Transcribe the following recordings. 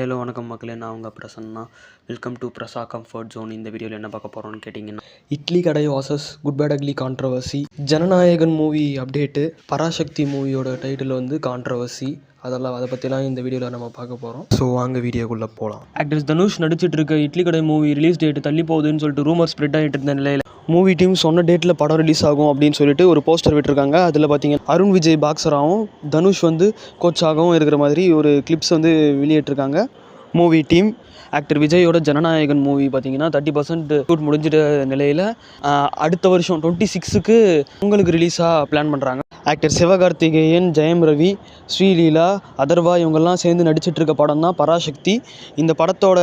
Hello வணக்கம் மக்களே, நான் உங்கள் Prasanna. Welcome to Prasa comfort zone. இந்த வீடியோவில் என்ன பார்க்க போகிறோம்னு கேட்டிங்கன்னா, Idli Kadai versus good bad ugly controversy, Jananayagan movie update, Parasakthi மூவியோட டைட்டில் வந்து கான்ட்ரவர்சி, அதை பற்றிலாம் இந்த வீடியோவில் நம்ம பார்க்க போகிறோம். ஸோ வாங்க வீடியோக்குள்ளே போகலாம். ஆக்டர்ஸ் தனுஷ் நடிச்சிட்டு இருக்க இட்லி கடை மூவி ரிலீஸ் டேட் தள்ளி போகுதுன்னு சொல்லிட்டு ரூமர் ஸ்ப்ரெட் ஆகிட்டு இருந்த நிலையில் மூவி டீம் சொன்ன டேட்டில் படம் ரிலீஸ் ஆகும் அப்படின்னு சொல்லிட்டு ஒரு போஸ்டர் விட்டுருக்காங்க. அதில் பார்த்தீங்கன்னா அருண் விஜய் பாக்ஸராகவும் தனுஷ் வந்து கோச்சாகவும் இருக்கிற மாதிரி ஒரு கிளிப்ஸ் வந்து வெளியிட்டிருக்காங்க. மூவி டீம் ஆக்டர் விஜயோட ஜனநாயகன் மூவி பார்த்தீங்கன்னா 30% ஷூட் முடிஞ்சிட்ட நிலையில் அடுத்த வருஷம் 26க்கு உங்களுக்கு ரிலீஸாக பிளான் பண்ணுறாங்க. ஆக்டர் சிவகார்த்திகேயன், ஜெயம் ரவி, ஸ்ரீலீலா, அதர்வா இவங்கெல்லாம் சேர்ந்து நடிச்சிட்ருக்க படம் தான் பராசக்தி. இந்த படத்தோட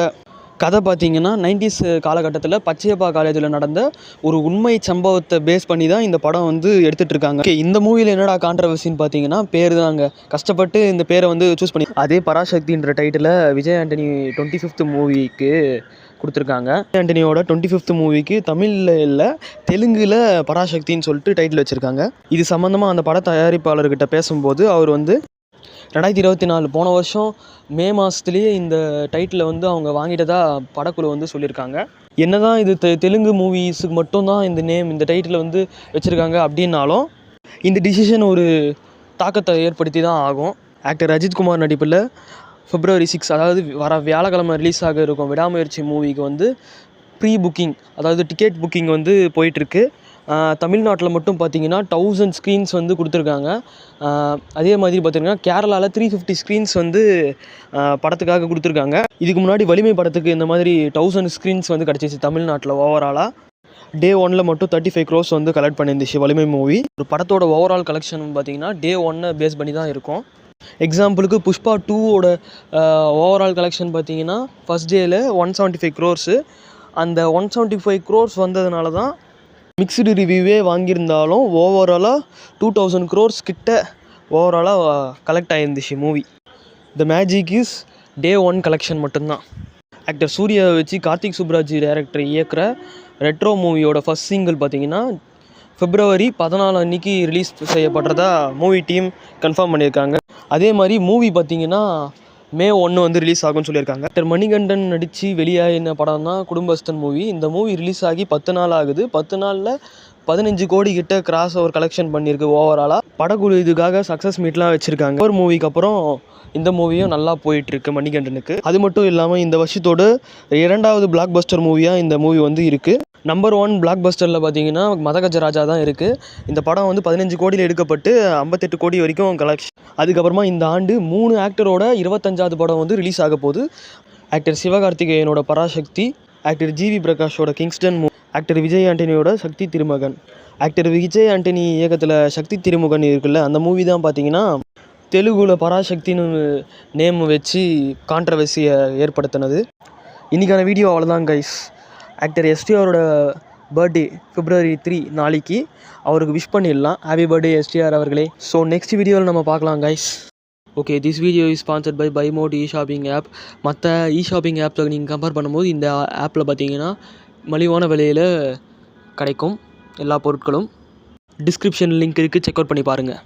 கதை பார்த்தீங்கன்னா 90s காலகட்டத்தில் பச்சையப்பா காலேஜில் நடந்த ஒரு உண்மை சம்பவத்தை பேஸ் பண்ணி தான் இந்த படம் வந்து எடுத்துகிட்டு இருக்காங்க. இந்த மூவியில் என்னடா கான்ட்ரவர்சின்னு பார்த்தீங்கன்னா பேர் தாங்க. கஷ்டப்பட்டு இந்த பேரை வந்து சூஸ் பண்ணி அதே பராசக்தின்ற டைட்டில் விஜய் ஆண்டனி 25th மூவிக்கு கொடுத்துருக்காங்க. விஜய் ஆண்டனியோட 25th மூவிக்கு தமிழில் இல்லை தெலுங்கில் பராசக்தின்னு சொல்லிட்டு டைட்டில் வச்சுருக்காங்க. இது சம்மந்தமாக அந்த பட தயாரிப்பாளர்கிட்ட பேசும்போது அவர் வந்து 2024 போன வருஷம் மே மாதத்துலேயே இந்த டைட்டிலை வந்து அவங்க வாங்கிட்டதாக படக்குழு வந்து சொல்லியிருக்காங்க. என்ன தான் இது தெலுங்கு மூவிஸுக்கு மட்டும்தான் இந்த இந்த டைட்டிலை வந்து வச்சுருக்காங்க அப்படின்னாலும் இந்த டிசிஷன் ஒரு தாக்கத்தை ஏற்படுத்தி தான் ஆகும். ஆக்டர் அஜித்குமார் நடிப்பில் February 6 அதாவது வர வியாழக்கிழமை ரிலீஸ் ஆக இருக்கும் விடாமுயற்சி மூவிக்கு வந்து ப்ரீ புக்கிங், அதாவது டிக்கெட் புக்கிங் வந்து போயிட்டுருக்கு. தமிழ்நாட்டில் மட்டும் பார்த்திங்கன்னா 1000 ஸ்க்ரீன்ஸ் வந்து கொடுத்துருக்காங்க. அதே மாதிரி பார்த்திங்கன்னா கேரளாவில் 350 ஸ்க்ரீன்ஸ் வந்து படத்துக்காக கொடுத்துருக்காங்க. இதுக்கு முன்னாடி வலிமை படத்துக்கு இந்த மாதிரி 1000 ஸ்க்ரீன்ஸ் வந்து கிடச்சிச்சு தமிழ்நாட்டில். ஓவராலாக Day 1 மட்டும் 35 crores வந்து கலெக்ட் பண்ணியிருந்துச்சு வலிமை மூவி. ஒரு படத்தோட ஓவரால் கலெக்ஷன் பார்த்திங்கன்னா Day 1 பேஸ் பண்ணி தான் இருக்கும். எக்ஸாம்பிளுக்கு புஷ்பா 2வோட ஓவரால் கலெக்ஷன் பார்த்திங்கன்னா ஃபஸ்ட் டேயில் 175 crores. அந்த 175 crores வந்ததுனால தான் மிக்ஸ்டு ரிவ்யூவே வாங்கியிருந்தாலும் ஓவராலாக 2000 crores கிட்ட ஓவராலாக கலெக்ட் ஆகிருந்துச்சு movie. The magic is Day 1 collection மட்டும்தான். ஆக்டர் சூர்யாவை வச்சு கார்த்திக் சுப்ராஜ் டைரக்டர் இயக்குற ரெட்ரோ மூவியோட ஃபஸ்ட் சிங்கிள் பார்த்தீங்கன்னா February 14 அன்றைக்கி ரிலீஸ் செய்யப்படுறதா மூவி டீம் கன்ஃபார்ம் பண்ணியிருக்காங்க. அதே மாதிரி மூவி பார்த்தீங்கன்னா May 1 வந்து ரிலீஸ் ஆகும்னு சொல்லியிருக்காங்க. ஆக்டர் மணிகண்டன் நடித்து வெளியாகின படம் தான் குடும்பஸ்தன் மூவி. இந்த மூவி ரிலீஸ் ஆகி 10 நாள் ஆகுது. 10 நாளில் 15 கோடி கிட்ட கிராஸ் ஓவர் கலெக்ஷன் பண்ணியிருக்கு ஓவராலாக. படக்குழு இதுக்காக சக்ஸஸ் மீட்லாம் வச்சுருக்காங்க. ஒரு மூவிக்கு அப்புறம் இந்த மூவியும் நல்லா போயிட்டுருக்கு மணிகண்டனுக்கு. அது மட்டும் இல்லாமல் இந்த வருஷத்தோட 2வது பிளாக் பஸ்டர் மூவியாக இந்த மூவி வந்து இருக்குது. நம்பர் 1 பிளாக் பஸ்டரில் பார்த்தீங்கன்னா மதகஜராஜா தான் இருக்குது. இந்த படம் வந்து 15 கோடியில் எடுக்கப்பட்டு 58 கோடி வரைக்கும் கலெக்ஷன். அதுக்கப்புறமா இந்த ஆண்டு 3 ஆக்டரோட 25வது படம் வந்து ரிலீஸ் ஆக போகுது. ஆக்டர் சிவகார்த்திகேயனோட பராசக்தி, ஆக்டர் ஜிவி பிரகாஷோட கிங்ஸ்டன், ஆக்டர் விஜய் ஆண்டனியோட சக்தி திருமகன். ஆக்டர் விஜய் ஆண்டனி இயக்கத்தில் சக்தி திருமகன் இருக்குல்ல, அந்த மூவி தான் பார்த்தீங்கன்னா தெலுங்குல பராசக்தின்னு நேம் வச்சு கான்ட்ரவர்சியை ஏற்படுத்தினது. இன்றைக்கான வீடியோ அவ்வளோதான் கைஸ். ஆக்டர் எஸ்டிஆரோட பர்த்டே February 3 நாளைக்கு. அவருக்கு விஷ் பண்ணிடலாம். ஹாப்பி பர்த்டே எஸ்டிஆர் அவர்களே. ஸோ நெக்ஸ்ட் வீடியோவில் நம்ம பார்க்கலாம் guys. Okay, this video is sponsored by பைமோட் ஷாப்பிங் ஆப். மற்ற ஷாப்பிங் ஆப்பில் நீங்கள் கம்பேர் பண்ணும்போது இந்த ஆப்பில் பார்த்தீங்கன்னா மலிவான விலையில் கிடைக்கும் எல்லா பொருட்களும். டிஸ்கிரிப்ஷன் லிங்க் இருக்குது, செக் அவுட் பண்ணி பாருங்கள்.